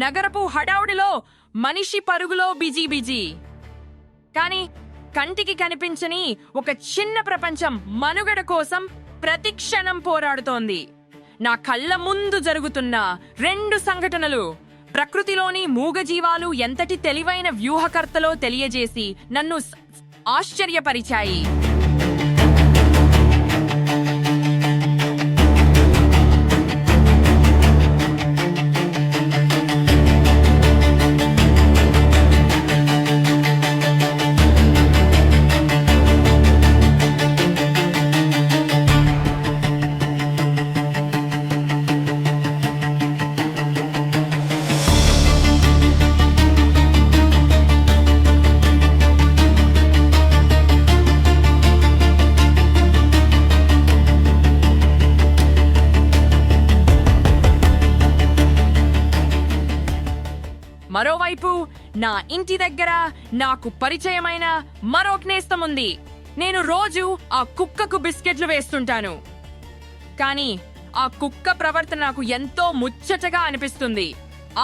నగరపు హడావుడిలో మనిషి పరుగులో busy busy. కానీ కంటికి కనిపించని ఒక చిన్న ప్రపంచం మనుగడ కోసం ప్రతి క్షణం పోరాడుతోంది. నా కళ్ళ ముందు జరుగుతున్న 2 సంఘటనలు ప్రకృతిలోని మూగజీవాలు ఎంతటి తెలివైన వ్యూహకర్తలో తెలియజేసి నన్ను ఆశ్చర్యపరిచాయి. మరోవైపు నా ఇంటి దగ్గర నాకు పరిచయమైన మరో నేస్తం ఉంది. నేను రోజు ఆ కుక్కకు బిస్కెట్లు వేస్తుంటాను. కానీ ఆ కుక్క ప్రవర్తన నాకు ఎంతో ముచ్చటగా అనిపిస్తుంది.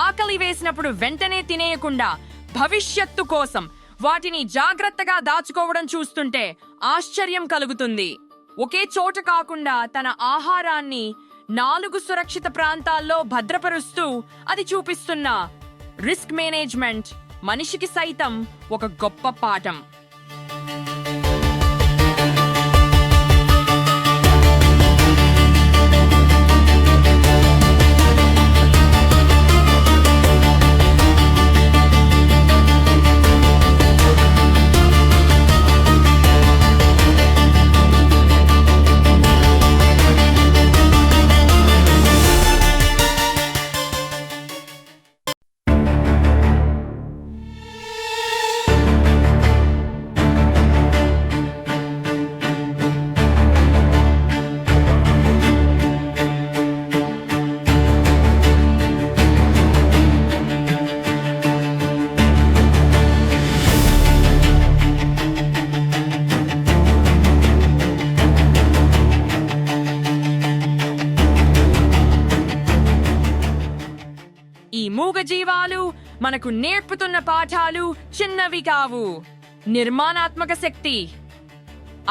ఆకలి వేసినప్పుడు వెంటనే తినేయకుండా భవిష్యత్తు కోసం వాటిని జాగ్రత్తగా దాచుకోవడం చూస్తుంటే ఆశ్చర్యం కలుగుతుంది. ఒకే చోట కాకుండా తన ఆహారాన్ని 4 సురక్షిత ప్రాంతాల్లో భద్రపరుస్తూ అది చూపిస్తున్న రిస్క్ మేనేజ్మెంట్ మనిషికి సైతం ఒక గొప్ప పాఠం. ఈ మూగజీవాలు మనకు నేర్పుతున్న పాఠాలు చిన్నవి కావు. నిర్మాణాత్మక శక్తి.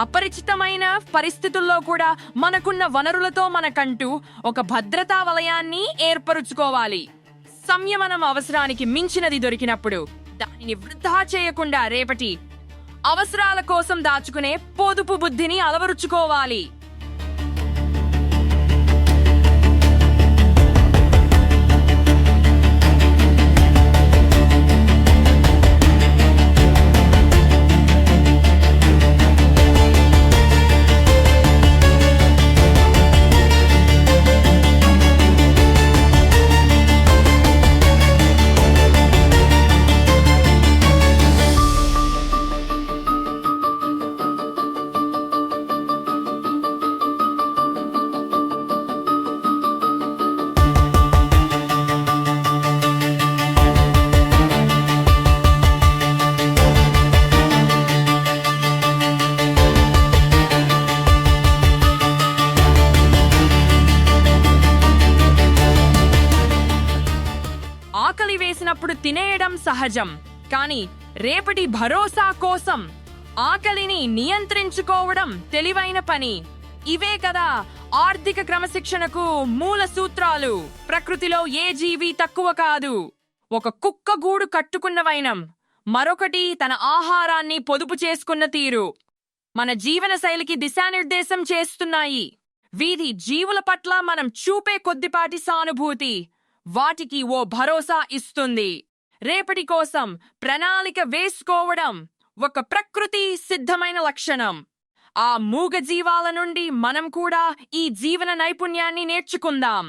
అపరిచితమైన పరిస్థితుల్లో కూడా మనకున్న వనరులతో మనకంటూ ఒక భద్రతా వలయాన్ని ఏర్పరుచుకోవాలి. సంయమనం అవసరానికి మించినది దొరికినప్పుడు దానిని వృధా చేయకుండా రేపటి అవసరాల కోసం దాచుకునే పొదుపు బుద్ధిని అలవరుచుకోవాలి. ఆకలి వేసినప్పుడు తినేయడం సహజం. కానీ రేపటి భరోసా కోసం ఆకలిని నియంత్రించుకోవడం తెలివైన పని. ఇవే కదా ఆర్థిక క్రమశిక్షణకు మూల సూత్రాలు. ప్రకృతిలో ఏ జీవి తక్కువ కాదు. ఒక కుక్క గూడు కట్టుకున్న వైనం, మరొకటి తన ఆహారాన్ని పొదుపు చేసుకున్న తీరు మన జీవన శైలికి దిశానిర్దేశం చేస్తున్నాయి. వీధి జీవుల పట్ల మనం చూపే కొద్దిపాటి సానుభూతి వాటికి ఓ భరోసా ఇస్తుంది. రేపటి కోసం ప్రణాళిక వేసుకోవడం ఒక ప్రకృతి సిద్ధమైన లక్షణం. ఆ మూగజీవాల నుండి మనం కూడా ఈ జీవన నైపుణ్యాన్ని నేర్చుకుందాం.